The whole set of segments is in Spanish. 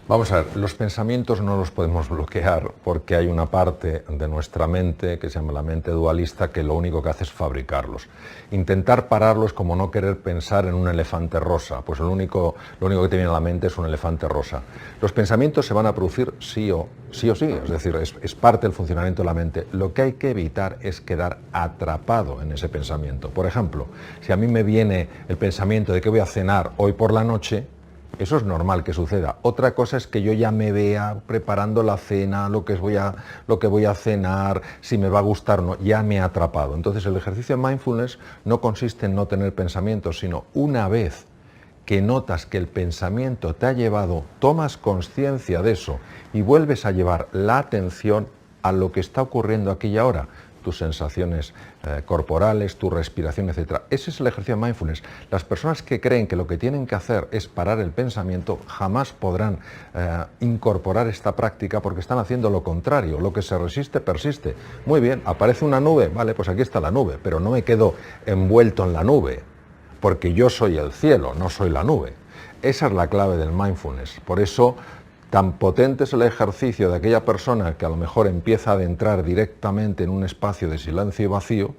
Vamos a ver, los pensamientos no los podemos bloquear porque hay una parte de nuestra mente que se llama la mente dualista que lo único que hace es fabricarlos. Intentar pararlos es como no querer pensar en un elefante rosa, pues lo único que te viene a la mente es un elefante rosa. Los pensamientos se van a producir sí o sí, es decir, es parte del funcionamiento de la mente. Lo que hay que evitar es quedar atrapado en ese pensamiento. Por ejemplo, si a mí me viene el pensamiento de que voy a cenar hoy por la noche, eso es normal que suceda. Otra cosa es que yo ya me vea preparando la cena, lo que voy a cenar, si me va a gustar o no, ya me ha atrapado. Entonces el ejercicio de mindfulness no consiste en no tener pensamientos, sino una vez que notas que el pensamiento te ha llevado, tomas conciencia de eso y vuelves a llevar la atención a lo que está ocurriendo aquí y ahora, tus sensaciones corporales, tu respiración, etc. Ese es el ejercicio de mindfulness. Las personas que creen que lo que tienen que hacer es parar el pensamiento jamás podrán incorporar esta práctica porque están haciendo lo contrario. Lo que se resiste, persiste. Muy bien, aparece una nube, vale, pues aquí está la nube, pero no me quedo envuelto en la nube, porque yo soy el cielo, no soy la nube. Esa es la clave del mindfulness. Por eso, tan potente es el ejercicio de aquella persona que a lo mejor empieza a adentrar directamente en un espacio de silencio y vacío,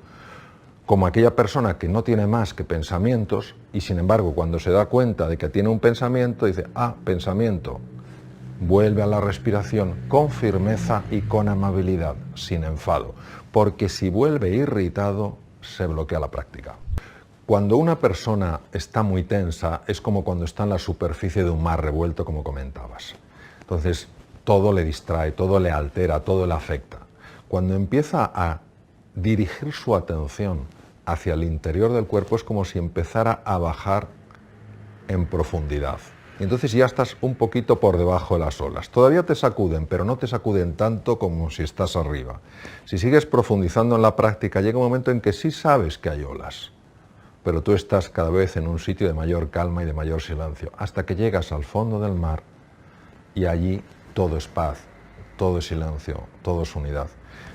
como aquella persona que no tiene más que pensamientos y sin embargo cuando se da cuenta de que tiene un pensamiento dice, pensamiento, vuelve a la respiración con firmeza y con amabilidad, sin enfado, porque si vuelve irritado se bloquea la práctica. Cuando una persona está muy tensa es como cuando está en la superficie de un mar revuelto, como comentabas. Entonces, todo le distrae, todo le altera, todo le afecta. Cuando empieza a dirigir su atención hacia el interior del cuerpo es como si empezara a bajar en profundidad. Y entonces ya estás un poquito por debajo de las olas. Todavía te sacuden, pero no te sacuden tanto como si estás arriba. Si sigues profundizando en la práctica, llega un momento en que sí sabes que hay olas, pero tú estás cada vez en un sitio de mayor calma y de mayor silencio, hasta que llegas al fondo del mar y allí todo es paz, todo es silencio, todo es unidad.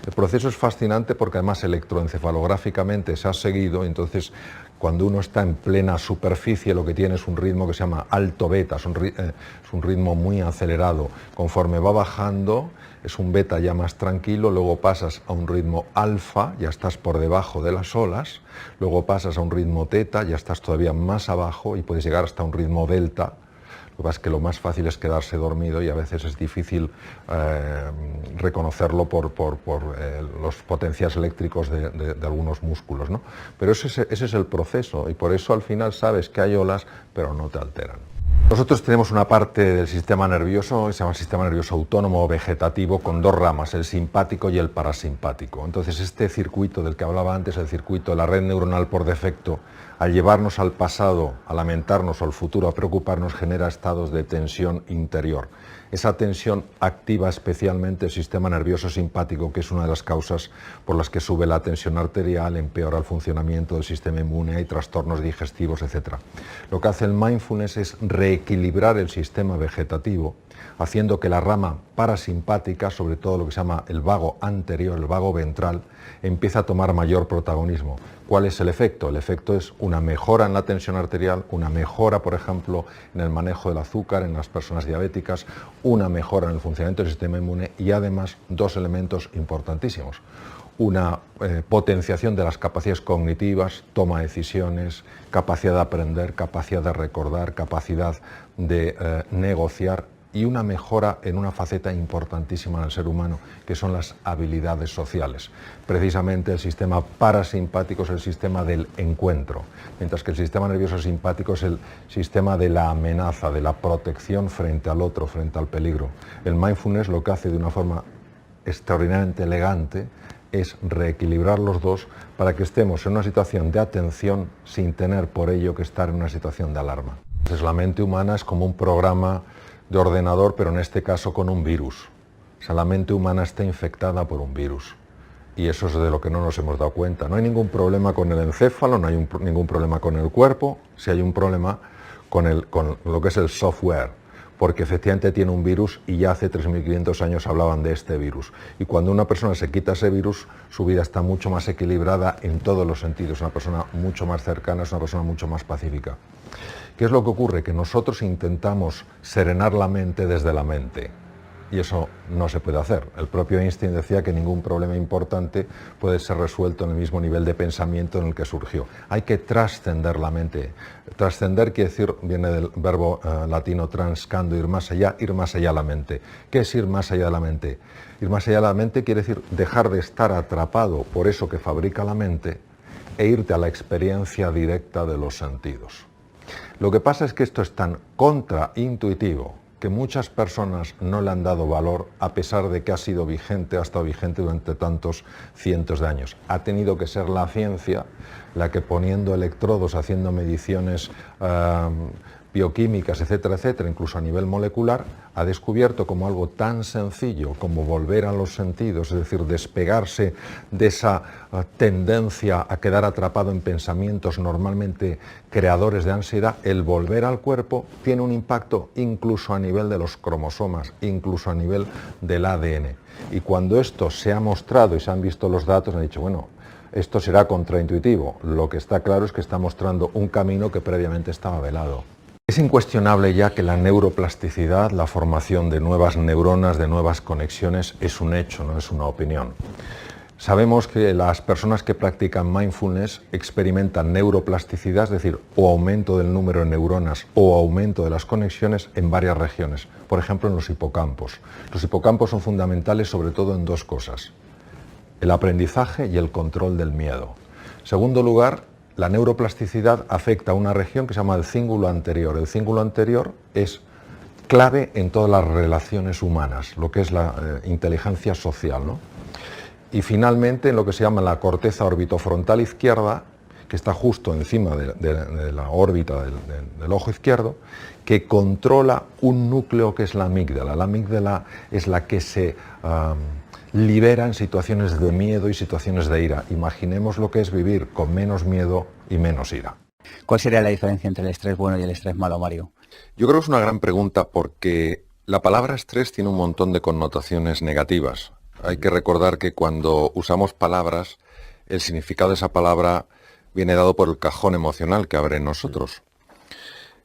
El proceso es fascinante porque además electroencefalográficamente se ha seguido, entonces cuando uno está en plena superficie lo que tiene es un ritmo que se llama alto beta, es un ritmo muy acelerado. Conforme va bajando es un beta ya más tranquilo, luego pasas a un ritmo alfa, ya estás por debajo de las olas, luego pasas a un ritmo teta, ya estás todavía más abajo y puedes llegar hasta un ritmo delta. Lo que pasa es que lo más fácil es quedarse dormido y a veces es difícil reconocerlo por los potenciales eléctricos de algunos músculos, ¿no? Pero ese es el proceso y por eso al final sabes que hay olas, pero no te alteran. Nosotros tenemos una parte del sistema nervioso que se llama sistema nervioso autónomo o vegetativo con dos ramas, el simpático y el parasimpático. Entonces este circuito del que hablaba antes, el circuito de la red neuronal por defecto, al llevarnos al pasado, a lamentarnos o al futuro, a preocuparnos, genera estados de tensión interior. Esa tensión activa especialmente el sistema nervioso simpático, que es una de las causas por las que sube la tensión arterial, empeora el funcionamiento del sistema inmune, hay trastornos digestivos, etc. Lo que hace el mindfulness es reequilibrar el sistema vegetativo, haciendo que la rama parasimpática, sobre todo lo que se llama el vago anterior, el vago ventral, empiece a tomar mayor protagonismo. ¿Cuál es el efecto? El efecto es una mejora en la tensión arterial, una mejora, por ejemplo, en el manejo del azúcar en las personas diabéticas, una mejora en el funcionamiento del sistema inmune y además dos elementos importantísimos. Una potenciación de las capacidades cognitivas, toma de decisiones, capacidad de aprender, capacidad de recordar, capacidad de negociar y una mejora en una faceta importantísima en el ser humano, que son las habilidades sociales. Precisamente el sistema parasimpático es el sistema del encuentro, mientras que el sistema nervioso simpático es el sistema de la amenaza, de la protección frente al otro, frente al peligro. El mindfulness lo que hace de una forma extraordinariamente elegante es reequilibrar los dos para que estemos en una situación de atención sin tener por ello que estar en una situación de alarma. Entonces, la mente humana es como un programa de ordenador, pero en este caso con un virus. O sea, la mente humana está infectada por un virus. Y eso es de lo que no nos hemos dado cuenta. No hay ningún problema con el encéfalo, no hay ningún problema con el cuerpo, sí hay un problema con lo que es el software, porque efectivamente tiene un virus y ya hace 3.500 años hablaban de este virus. Y cuando una persona se quita ese virus, su vida está mucho más equilibrada en todos los sentidos. Una persona mucho más cercana, es una persona mucho más pacífica. ¿Qué es lo que ocurre? Que nosotros intentamos serenar la mente desde la mente. Y eso no se puede hacer. El propio Einstein decía que ningún problema importante puede ser resuelto en el mismo nivel de pensamiento en el que surgió. Hay que trascender la mente. Trascender quiere decir, viene del verbo latino transcando, ir más allá de la mente. ¿Qué es ir más allá de la mente? Ir más allá de la mente quiere decir dejar de estar atrapado por eso que fabrica la mente e irte a la experiencia directa de los sentidos. Lo que pasa es que esto es tan contraintuitivo que muchas personas no le han dado valor a pesar de que ha estado vigente durante tantos cientos de años. Ha tenido que ser la ciencia la que, poniendo electrodos, haciendo mediciones bioquímicas, etcétera, etcétera, incluso a nivel molecular, ha descubierto como algo tan sencillo como volver a los sentidos, es decir, despegarse de esa tendencia a quedar atrapado en pensamientos normalmente creadores de ansiedad. El volver al cuerpo tiene un impacto incluso a nivel de los cromosomas, incluso a nivel del ADN. Y cuando esto se ha mostrado y se han visto los datos, han dicho, bueno, esto será contraintuitivo. Lo que está claro es que está mostrando un camino que previamente estaba velado. Es incuestionable ya que la neuroplasticidad, la formación de nuevas neuronas, de nuevas conexiones, es un hecho, no es una opinión. Sabemos que las personas que practican mindfulness experimentan neuroplasticidad, es decir, o aumento del número de neuronas o aumento de las conexiones en varias regiones, por ejemplo en los hipocampos. Los hipocampos son fundamentales sobre todo en dos cosas: el aprendizaje y el control del miedo. En segundo lugar, la neuroplasticidad afecta a una región que se llama el cíngulo anterior. El cíngulo anterior es clave en todas las relaciones humanas, lo que es la inteligencia social, ¿no? Y finalmente en lo que se llama la corteza orbitofrontal izquierda, que está justo encima de la órbita del ojo izquierdo, que controla un núcleo que es la amígdala. La amígdala es la que se libera en situaciones de miedo y situaciones de ira. Imaginemos lo que es vivir con menos miedo y menos ira. ¿Cuál sería la diferencia entre el estrés bueno y el estrés malo, Mario? Yo creo que es una gran pregunta porque la palabra estrés tiene un montón de connotaciones negativas. Hay que recordar que cuando usamos palabras, el significado de esa palabra viene dado por el cajón emocional que abre en nosotros.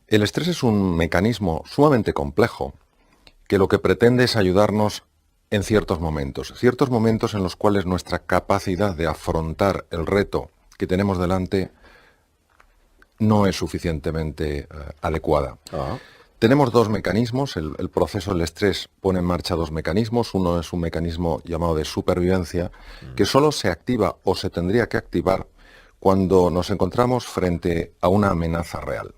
El estrés es un mecanismo sumamente complejo que lo que pretende es ayudarnos en ciertos momentos en los cuales nuestra capacidad de afrontar el reto que tenemos delante no es suficientemente adecuada. Tenemos dos mecanismos. El proceso del estrés pone en marcha dos mecanismos. Uno es un mecanismo llamado de supervivencia, que solo se activa o se tendría que activar cuando nos encontramos frente a una amenaza real.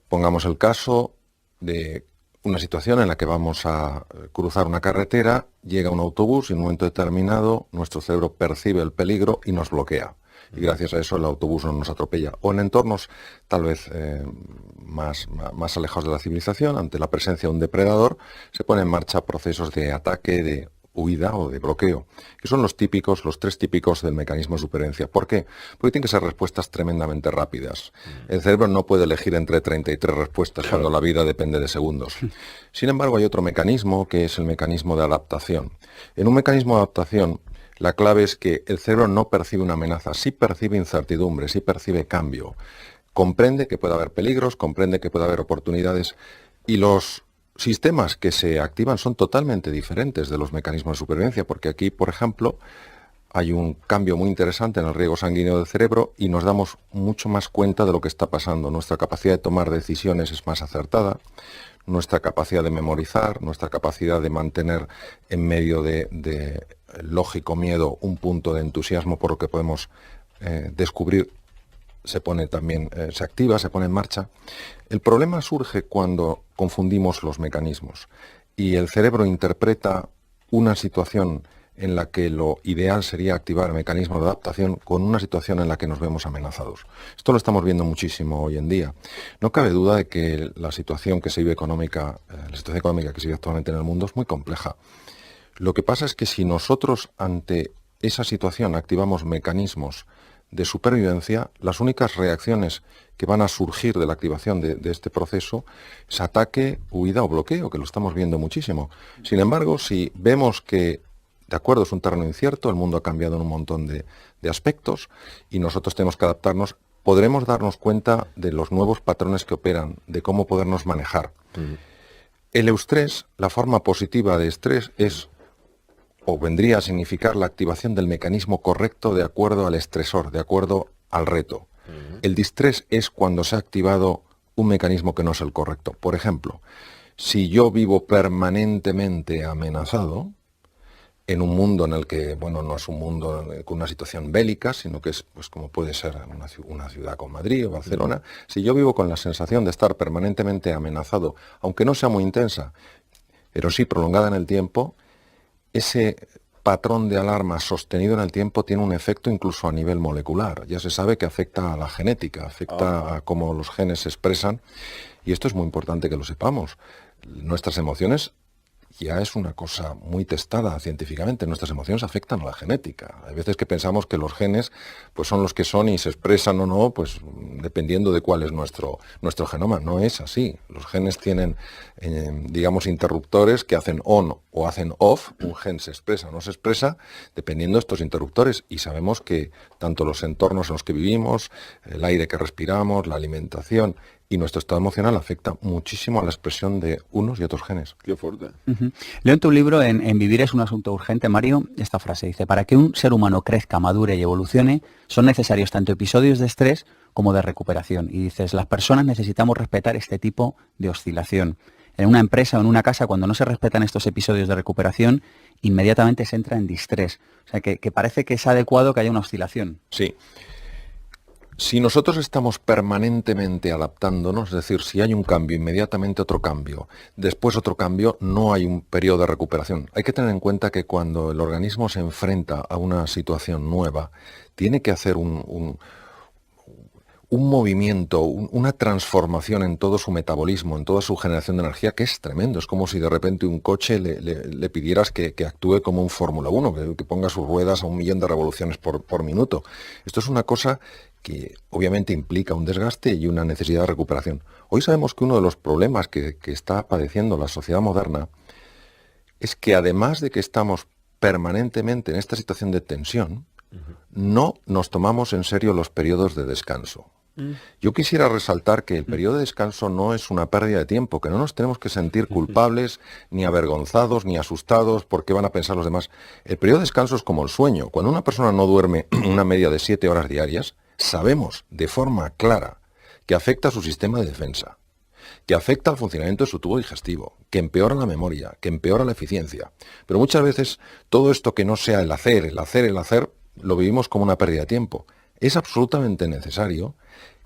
Pongamos el caso de una situación en la que vamos a cruzar una carretera, llega un autobús y en un momento determinado nuestro cerebro percibe el peligro y nos bloquea. Y gracias a eso el autobús no nos atropella. O en entornos tal vez más alejados de la civilización, ante la presencia de un depredador, se ponen en marcha procesos de ataque, de huida o de bloqueo, que son los tres típicos del mecanismo de supervivencia. ¿Por qué? Porque tienen que ser respuestas tremendamente rápidas. El cerebro no puede elegir entre 33 respuestas cuando la vida depende de segundos. Sin embargo, hay otro mecanismo que es el mecanismo de adaptación. En un mecanismo de adaptación, la clave es que el cerebro no percibe una amenaza, sí percibe incertidumbre, sí percibe cambio. Comprende que puede haber peligros, comprende que puede haber oportunidades, y los sistemas que se activan son totalmente diferentes de los mecanismos de supervivencia, porque aquí, por ejemplo, hay un cambio muy interesante en el riego sanguíneo del cerebro y nos damos mucho más cuenta de lo que está pasando. Nuestra capacidad de tomar decisiones es más acertada, nuestra capacidad de memorizar, nuestra capacidad de mantener en medio de lógico miedo un punto de entusiasmo por lo que podemos descubrir, se activa, se pone en marcha. El problema surge cuando confundimos los mecanismos y el cerebro interpreta una situación en la que lo ideal sería activar mecanismos de adaptación con una situación en la que nos vemos amenazados. Esto lo estamos viendo muchísimo hoy en día. No cabe duda de que la situación que se vive económica que se vive actualmente en el mundo es muy compleja. Lo que pasa es que si nosotros ante esa situación activamos mecanismos de supervivencia, las únicas reacciones que van a surgir de la activación de este proceso es ataque, huida o bloqueo, que lo estamos viendo muchísimo. Sin embargo, si vemos que, de acuerdo, es un terreno incierto, el mundo ha cambiado en un montón de aspectos y nosotros tenemos que adaptarnos, podremos darnos cuenta de los nuevos patrones que operan, de cómo podernos manejar. El eustrés, la forma positiva de estrés es, o vendría a significar la activación del mecanismo correcto de acuerdo al estresor, de acuerdo al reto. El distrés es cuando se ha activado un mecanismo que no es el correcto. Por ejemplo, si yo vivo permanentemente amenazado, en un mundo en el que, bueno, no es un mundo con una situación bélica, sino que es, pues como puede ser una ciudad como Madrid o Barcelona, si yo vivo con la sensación de estar permanentemente amenazado, aunque no sea muy intensa, pero sí prolongada en el tiempo, ese patrón de alarma sostenido en el tiempo tiene un efecto incluso a nivel molecular. Ya se sabe que afecta a la genética, afecta a cómo los genes se expresan, y esto es muy importante que lo sepamos. Nuestras emociones ya es una cosa muy testada científicamente. Nuestras emociones afectan a la genética. Hay veces que pensamos que los genes pues son los que son y se expresan o no, pues dependiendo de cuál es nuestro genoma. No es así. Los genes tienen, digamos, interruptores que hacen on o hacen off. Un gen se expresa o no se expresa dependiendo de estos interruptores. Y sabemos que tanto los entornos en los que vivimos, el aire que respiramos, la alimentación y nuestro estado emocional afecta muchísimo a la expresión de unos y otros genes. Qué fuerte. Leo en tu libro, en Vivir es un asunto urgente, Mario, esta frase dice: para que un ser humano crezca, madure y evolucione, son necesarios tanto episodios de estrés como de recuperación. Y dices, las personas necesitamos respetar este tipo de oscilación. En una empresa o en una casa, cuando no se respetan estos episodios de recuperación, inmediatamente se entra en distrés. O sea, que parece que es adecuado que haya una oscilación. Sí. Si nosotros estamos permanentemente adaptándonos, es decir, si hay un cambio, inmediatamente otro cambio, después otro cambio, no hay un periodo de recuperación. Hay que tener en cuenta que cuando el organismo se enfrenta a una situación nueva, tiene que hacer un movimiento, una transformación en todo su metabolismo, en toda su generación de energía, que es tremendo. Es como si de repente un coche le pidieras que actúe como un Fórmula 1, que ponga sus ruedas a 1.000.000 de revoluciones por minuto. Esto es una cosa que obviamente implica un desgaste y una necesidad de recuperación. Hoy sabemos que uno de los problemas que está padeciendo la sociedad moderna es que además de que estamos permanentemente en esta situación de tensión, no nos tomamos en serio los periodos de descanso. Yo quisiera resaltar que el periodo de descanso no es una pérdida de tiempo, que no nos tenemos que sentir culpables, ni avergonzados, ni asustados por qué van a pensar los demás. El periodo de descanso es como el sueño. Cuando una persona no duerme una media de 7 horas diarias, sabemos de forma clara que afecta a su sistema de defensa, que afecta al funcionamiento de su tubo digestivo, que empeora la memoria, que empeora la eficiencia. Pero muchas veces todo esto que no sea el hacer, lo vivimos como una pérdida de tiempo. Es absolutamente necesario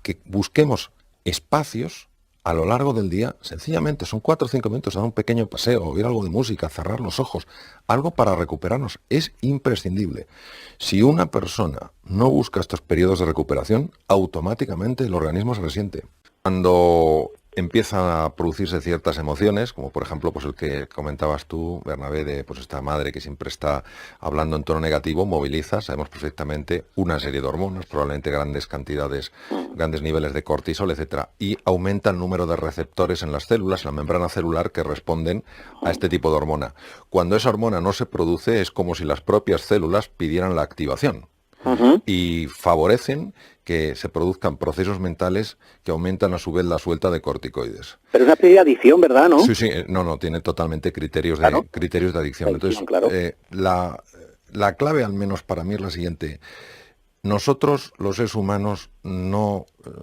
que busquemos espacios a lo largo del día, sencillamente, son 4 o 5 minutos, dar un pequeño paseo, oír algo de música, cerrar los ojos, algo para recuperarnos, es imprescindible. Si una persona no busca estos periodos de recuperación, automáticamente el organismo se resiente. Cuando empiezan a producirse ciertas emociones, como por ejemplo pues el que comentabas tú, Bernabé, de pues esta madre que siempre está hablando en tono negativo, moviliza, sabemos perfectamente, una serie de hormonas, probablemente grandes cantidades, grandes niveles de cortisol, etcétera, y aumenta el número de receptores en las células, en la membrana celular, que responden a este tipo de hormona. Cuando esa hormona no se produce, es como si las propias células pidieran la activación. Y favorecen que se produzcan procesos mentales que aumentan a su vez la suelta de corticoides. Pero es una especie de adicción, ¿verdad? ¿No? Sí, no, tiene totalmente criterios de adicción. Entonces, claro. La clave, al menos para mí, es la siguiente. Nosotros, los seres humanos,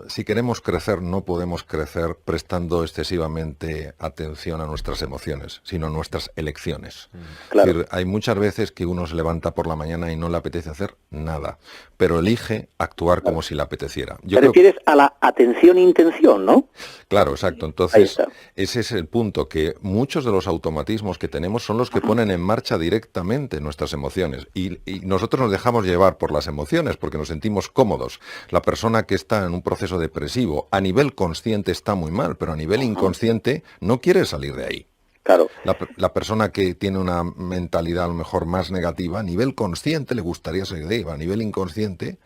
si queremos crecer, no podemos crecer prestando excesivamente atención a nuestras emociones, sino a nuestras elecciones. Claro. Es decir, hay muchas veces que uno se levanta por la mañana y no le apetece hacer nada, pero elige actuar como si le apeteciera. Te refieres a la atención-intención, ¿no? Claro, exacto. Entonces, ese es el punto, que muchos de los automatismos que tenemos son los que ponen en marcha directamente nuestras emociones. Y nosotros nos dejamos llevar por las emociones porque nos sentimos cómodos. La persona que está en un proceso depresivo a nivel consciente está muy mal, pero a nivel inconsciente no quiere salir de ahí. Claro. La persona que tiene una mentalidad a lo mejor más negativa, a nivel consciente le gustaría salir de ahí, a nivel inconsciente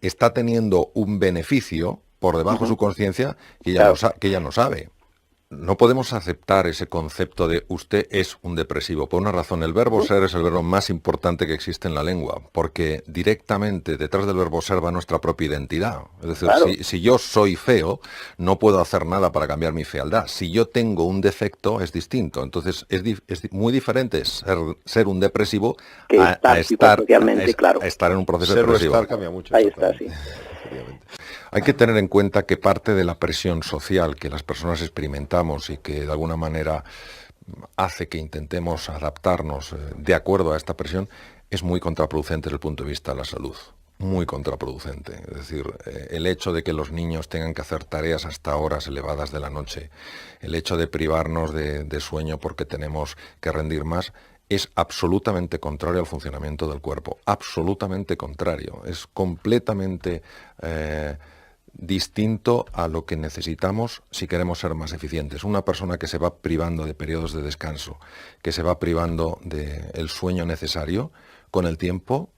está teniendo un beneficio por debajo de su conciencia que ella no sabe. No podemos aceptar ese concepto de usted es un depresivo. Por una razón, el verbo ser es el verbo más importante que existe en la lengua, porque directamente detrás del verbo ser va nuestra propia identidad. Es decir, Claro. si yo soy feo, no puedo hacer nada para cambiar mi fealdad. Si yo tengo un defecto, es distinto. Entonces, es muy diferente ser un depresivo Que a estar psicosocialmente, claro. a estar en un proceso Ser o depresivo. estar cambia mucho. Ahí está, exactamente. sí. Efectivamente. Hay que tener en cuenta que parte de la presión social que las personas experimentamos y que de alguna manera hace que intentemos adaptarnos de acuerdo a esta presión es muy contraproducente desde el punto de vista de la salud. Muy contraproducente. Es decir, el hecho de que los niños tengan que hacer tareas hasta horas elevadas de la noche, el hecho de privarnos de sueño porque tenemos que rendir más, es absolutamente contrario al funcionamiento del cuerpo. Absolutamente contrario. Es completamente distinto a lo que necesitamos si queremos ser más eficientes. Una persona que se va privando de periodos de descanso, que se va privando del sueño necesario, con el tiempo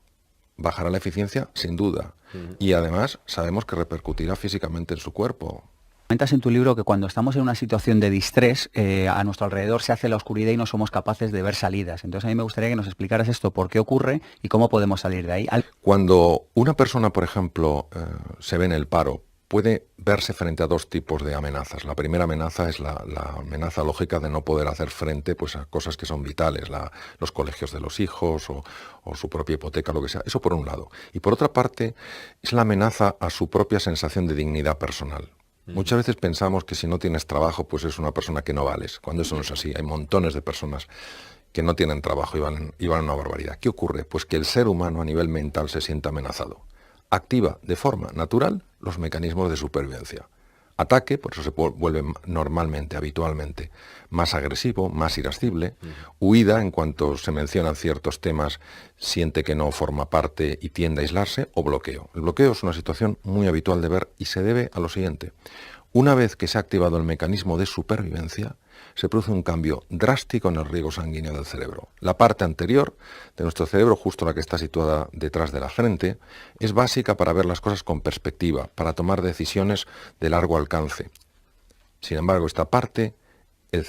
bajará la eficiencia sin duda. Y además sabemos que repercutirá físicamente en su cuerpo. Comentas en tu libro que cuando estamos en una situación de distrés, a nuestro alrededor se hace la oscuridad y no somos capaces de ver salidas. Entonces a mí me gustaría que nos explicaras esto, por qué ocurre y cómo podemos salir de ahí. Cuando una persona, por ejemplo, se ve en el paro, puede verse frente a dos tipos de amenazas. La primera amenaza es la amenaza lógica de no poder hacer frente pues, a cosas que son vitales, los colegios de los hijos o su propia hipoteca, lo que sea. Eso por un lado. Y por otra parte, es la amenaza a su propia sensación de dignidad personal. Muchas veces pensamos que si no tienes trabajo, pues es una persona que no vales, cuando eso no es así. Hay montones de personas que no tienen trabajo y van a una barbaridad. ¿Qué ocurre? Pues que el ser humano a nivel mental se siente amenazado. Activa de forma natural los mecanismos de supervivencia. Ataque, por eso se vuelve normalmente, habitualmente, más agresivo, más irascible. Huida, en cuanto se mencionan ciertos temas, siente que no forma parte y tiende a aislarse, o bloqueo. El bloqueo es una situación muy habitual de ver y se debe a lo siguiente. Una vez que se ha activado el mecanismo de supervivencia, se produce un cambio drástico en el riego sanguíneo del cerebro. La parte anterior de nuestro cerebro, justo la que está situada detrás de la frente, es básica para ver las cosas con perspectiva, para tomar decisiones de largo alcance. Sin embargo, esta parte, el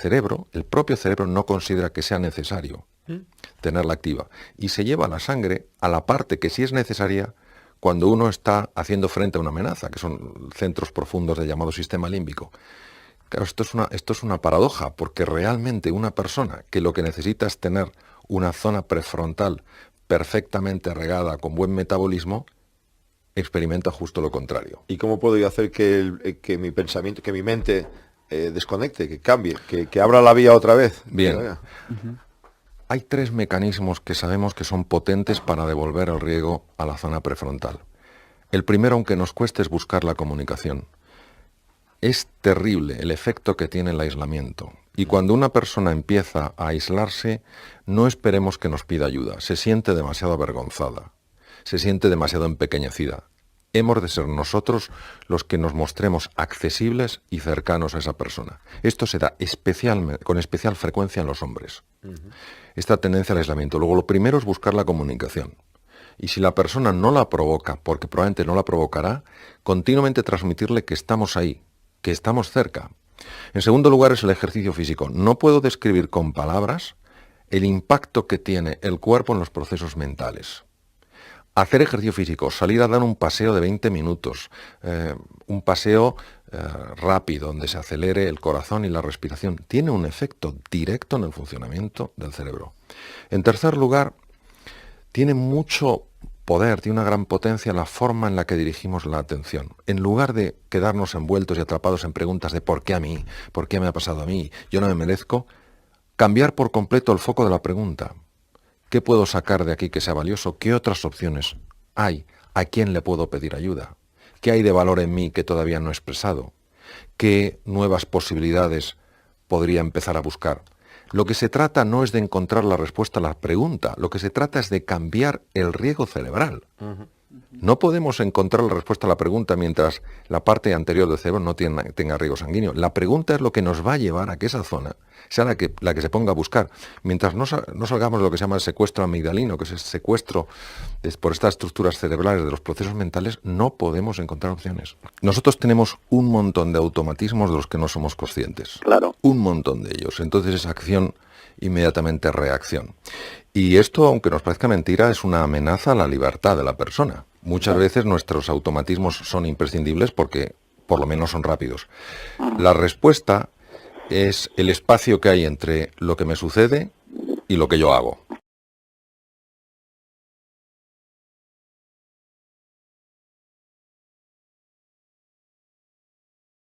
propio cerebro no considera que sea necesario tenerla activa y se lleva la sangre a la parte que sí es necesaria cuando uno está haciendo frente a una amenaza, que son centros profundos del llamado sistema límbico. Claro, esto es una paradoja, porque realmente una persona que lo que necesita es tener una zona prefrontal perfectamente regada, con buen metabolismo, experimenta justo lo contrario. ¿Y cómo puedo yo hacer que mi pensamiento, que mi mente desconecte, que cambie, que abra la vía otra vez? Bien. Hay tres mecanismos que sabemos que son potentes para devolver el riego a la zona prefrontal. El primero, aunque nos cueste, es buscar la comunicación. Es terrible el efecto que tiene el aislamiento. Y cuando una persona empieza a aislarse, no esperemos que nos pida ayuda. Se siente demasiado avergonzada, se siente demasiado empequeñecida. Hemos de ser nosotros los que nos mostremos accesibles y cercanos a esa persona. Esto se da con especial frecuencia en los hombres. Esta tendencia al aislamiento. Luego, lo primero es buscar la comunicación. Y si la persona no la provoca, porque probablemente no la provocará, continuamente transmitirle que estamos ahí, que estamos cerca. En segundo lugar es el ejercicio físico. No puedo describir con palabras el impacto que tiene el cuerpo en los procesos mentales. Hacer ejercicio físico, salir a dar un paseo de 20 minutos, un paseo rápido, donde se acelere el corazón y la respiración, tiene un efecto directo en el funcionamiento del cerebro. En tercer lugar, tiene mucho poder, tiene una gran potencia la forma en la que dirigimos la atención. En lugar de quedarnos envueltos y atrapados en preguntas de ¿por qué a mí? ¿Por qué me ha pasado a mí? ¿Yo no me merezco? Cambiar por completo el foco de la pregunta. ¿Qué puedo sacar de aquí que sea valioso? ¿Qué otras opciones hay? ¿A quién le puedo pedir ayuda? ¿Qué hay de valor en mí que todavía no he expresado? ¿Qué nuevas posibilidades podría empezar a buscar? Lo que se trata no es de encontrar la respuesta a la pregunta, lo que se trata es de cambiar el riego cerebral. No podemos encontrar la respuesta a la pregunta mientras la parte anterior del cerebro no tenga riego sanguíneo. La pregunta es lo que nos va a llevar a que esa zona sea la que se ponga a buscar. Mientras no salgamos de lo que se llama el secuestro amigdalino, que es el secuestro por estas estructuras cerebrales de los procesos mentales, no podemos encontrar opciones. Nosotros tenemos un montón de automatismos de los que no somos conscientes. Claro. Un montón de ellos. Entonces es acción, inmediatamente reacción. Y esto, aunque nos parezca mentira, es una amenaza a la libertad de la persona. Muchas veces nuestros automatismos son imprescindibles porque por lo menos son rápidos. La respuesta es el espacio que hay entre lo que me sucede y lo que yo hago.